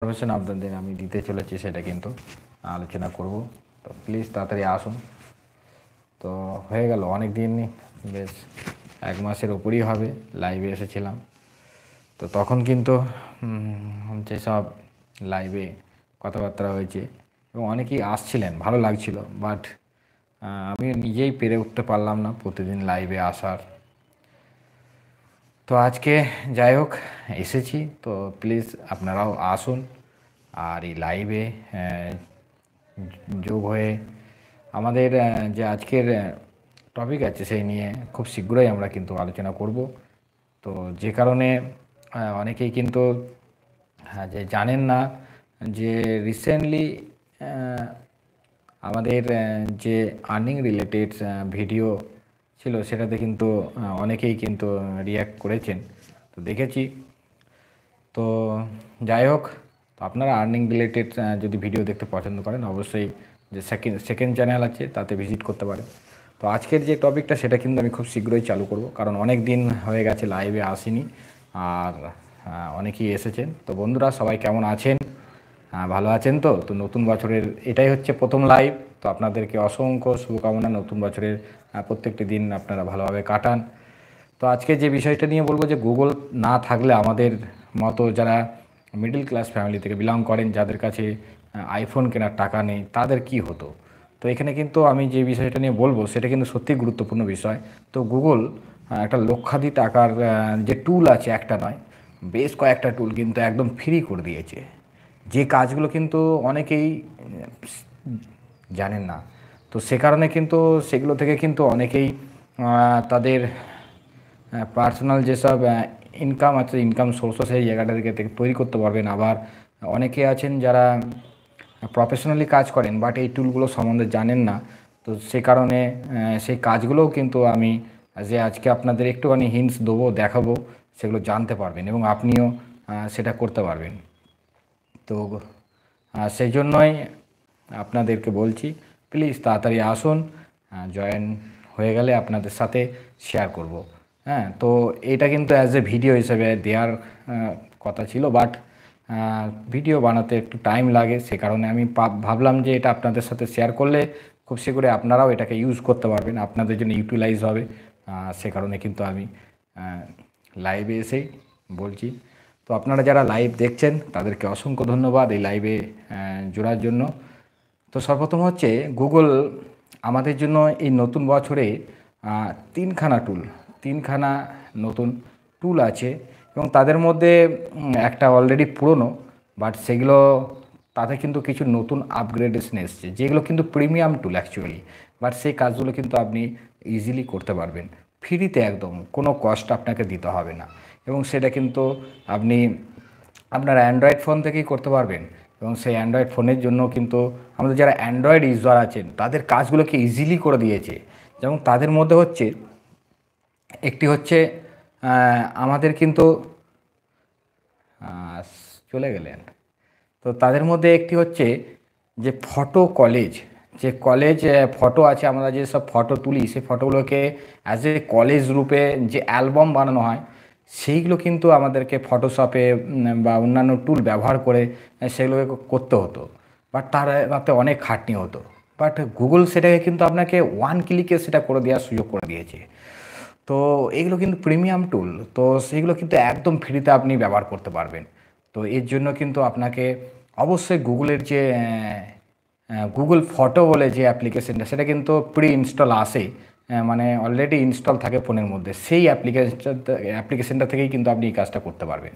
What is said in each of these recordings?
Information আপনাদের আমি দিতে চলেছি, সেটা কিন্তু আলোচনা করব। তো প্লিজ তাড়াতাড়ি আসুন। তো হয়ে গেল অনেক দিন, বেশ 1 মাসের উপরই হবে লাইভে এসেছিলাম। তো তখন কিন্তু যেসব লাইভে কথাবার্তা হয়েছে এবং অনেকেই আসছিলেন, ভালো লাগছিল, বাট আমি নিজেই পেরে উঠতে পারলাম না প্রতিদিন লাইভে আসার। তো আজকে যাই হোক এসেছি, তো প্লিজ আপনারাও আসুন আর এই লাইভে যোগ হয়ে আমাদের যে আজকের টপিক আছে সেই নিয়ে খুব শীঘ্রই আমরা কিন্তু আলোচনা করব। তো যে কারণে অনেকেই কিন্তু যে জানেন না যে রিসেন্টলি আমাদের যে আর্নিং রিলেটেড ভিডিও ছিল সেটাতে কিন্তু অনেকেই কিন্তু রিয়্যাক্ট করেছেন, তো দেখেছি। তো যাই হোক, তো আপনারা আর্নিং রিলেটেড যদি ভিডিও দেখতে পছন্দ করেন অবশ্যই যে সেকেন্ড চ্যানেল আছে তাতে ভিজিট করতে পারেন। তো আজকের যে টপিকটা সেটা কিন্তু আমি খুব শীঘ্রই চালু করব, কারণ অনেক দিন হয়ে গেছে লাইভে আসিনি আর অনেকেই এসেছেন। তো বন্ধুরা সবাই কেমন আছেন? ভালো আছেন তো? তো নতুন বছরের এটাই হচ্ছে প্রথম লাইভ, তো আপনাদেরকে অসংখ্য শুভকামনা। নতুন বছরের প্রত্যেকটি দিন আপনারা ভালোভাবে কাটান। তো আজকে যে বিষয়টা নিয়ে বলবো যে গুগল না থাকলে আমাদের মতো যারা মিডল ক্লাস ফ্যামিলি থেকে বিলং করেন, যাদের কাছে আইফোন কেনার টাকা নেই, তাদের কি হতো। তো এখানে কিন্তু আমি যে বিষয়টা নিয়ে বলবো সেটা কিন্তু সত্যিই গুরুত্বপূর্ণ বিষয়। তো গুগল একটা লক্ষাধিক টাকার যে টুল আছে, একটা নয় বেশ কয়েকটা টুল কিন্তু একদম ফ্রি করে দিয়েছে, যে কাজগুলো কিন্তু অনেকেই জানেন না। তো সে কারণে কিন্তু সেগুলো থেকে কিন্তু অনেকেই তাদের পার্সোনাল যেসব ইনকাম আছে, ইনকাম সোর্সও সেই জায়গাটাকে থেকে তৈরি করতে পারবেন। আবার অনেকে আছেন যারা প্রফেশনালি কাজ করেন বাট এই টুলগুলো সম্বন্ধে জানেন না। তো সে কারণে সেই কাজগুলোও কিন্তু আমি যে আজকে আপনাদের একটুখানি হিন্টস দেবো, দেখাবো, সেগুলো জানতে পারবেন এবং আপনিও সেটা করতে পারবেন। তো সেই জন্যই আপনাদেরকে বলছি প্লিজ তাড়াতাড়ি আসুন, জয়েন হয়ে গেলে আপনাদের সাথে শেয়ার করব। হ্যাঁ, তো এটা কিন্তু অ্যাজ এ ভিডিও হিসেবে দেওয়ার কথা ছিল, বাট ভিডিও বানাতে একটু টাইম লাগে, সে কারণে আমি ভাবলাম যে এটা আপনাদের সাথে শেয়ার করলে খুব শীঘ্রই আপনারাও এটাকে ইউজ করতে পারবেন, আপনাদের জন্য ইউটিলাইজ হবে। সে কারণে কিন্তু আমি লাইভে এসেই বলছি। তো আপনারা যারা লাইভ দেখছেন তাদেরকে অসংখ্য ধন্যবাদ এই লাইভে জোড়ার জন্য। তো সর্বপ্রথম হচ্ছে গুগল আমাদের জন্য এই নতুন বছরে তিনখানা নতুন টুল আছে এবং তাদের মধ্যে একটা অলরেডি পুরনো, বাট সেগুলো তাতে কিন্তু কিছু নতুন আপগ্রেডেশন এসছে, যেগুলো কিন্তু প্রিমিয়াম টুল অ্যাকচুয়ালি। বাট সেই কাজগুলো কিন্তু আপনি ইজিলি করতে পারবেন ফ্রিতে, একদম কোনো কষ্ট আপনাকে দিতে হবে না। এবং সেটা কিন্তু আপনি আপনার অ্যান্ড্রয়েড ফোন থেকেই করতে পারবেন। এবং সেই অ্যান্ড্রয়েড ফোনের জন্য কিন্তু আমাদের যারা অ্যান্ড্রয়েড ইউজার আছেন তাদের কাজগুলোকে ইজিলি করে দিয়েছে। যেমন তাদের মধ্যে হচ্ছে একটি হচ্ছে আমাদের কিন্তু আহ, চলে গেলেন। তো তাদের মধ্যে একটি হচ্ছে যে ফটো কলেজ, যে কলেজ ফটো আছে, আমরা যে সব ফটো তুলি সেই ফটোগুলোকে অ্যাজ এ কলেজ রূপে যে অ্যালবাম বানানো হয়, সেইগুলো কিন্তু আমাদেরকে ফটোশপে বা অন্যান্য টুল ব্যবহার করে সেগুলোকে করতে হতো, বাট তাতে অনেক খাটনি হতো। বাট গুগল সেটাকে কিন্তু আপনাকে ওয়ান ক্লিকে সেটা করে দেওয়ার সুযোগ করে দিয়েছে। তো এগুলো কিন্তু প্রিমিয়াম টুল, তো সেগুলো কিন্তু একদম ফ্রিতে আপনি ব্যবহার করতে পারবেন। তো এর জন্য কিন্তু আপনাকে অবশ্যই গুগলের যে গুগল ফটো বলে যে অ্যাপ্লিকেশনটা, সেটা কিন্তু প্রি ইনস্টল আসে, মানে অলরেডি ইনস্টল থাকে ফোনের মধ্যে, সেই অ্যাপ্লিকেশনটা থেকেই কিন্তু আপনি এই কাজটা করতে পারবেন।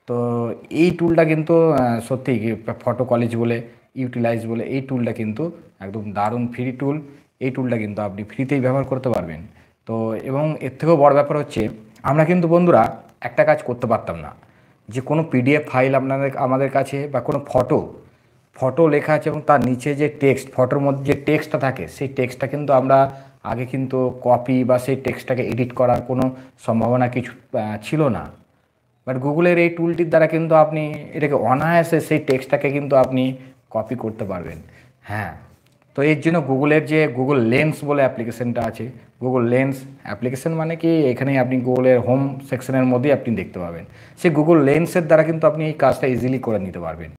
তো এই টুলটা কিন্তু সত্যিই ফটো কলেজ বলে, ইউটিলাইজ বলে, এই টুলটা কিন্তু একদম দারুণ ফ্রি টুল। এই টুলটা কিন্তু আপনি ফ্রিতেই ব্যবহার করতে পারবেন। তো এবং এর থেকেও বড় ব্যাপার হচ্ছে আমরা কিন্তু বন্ধুরা একটা কাজ করতে পারতাম না, যে কোনো পিডিএফ ফাইল আমাদের কাছে বা কোনো ফটো ফটো লেখা আছে এবং তার নিচে যে টেক্সট, ফটোর মধ্যে যে টেক্সটটা থাকে সেই টেক্সটটা কিন্তু আমরা আগে কিন্তু কপি বা সেই টেক্সটটাকে এডিট করার কোনো সম্ভাবনা কিছু ছিল না। বাট গুগলের এই টুলটির দ্বারা কিন্তু আপনি এটাকে অনায়াসে সেই টেক্সটটাকে কিন্তু আপনি কপি করতে পারবেন। হ্যাঁ, তো এর জন্য গুগলের যে গুগল লেন্স বলে অ্যাপ্লিকেশনটা আছে, গুগল লেন্স অ্যাপ্লিকেশন মানে কি, এখানে আপনি গুগলের হোম সেকশনের মধ্যেই আপনি দেখতে পাবেন। সেই গুগল লেন্সের দ্বারা কিন্তু আপনি এই কাজটা ইজিলি করে নিতে পারবেন।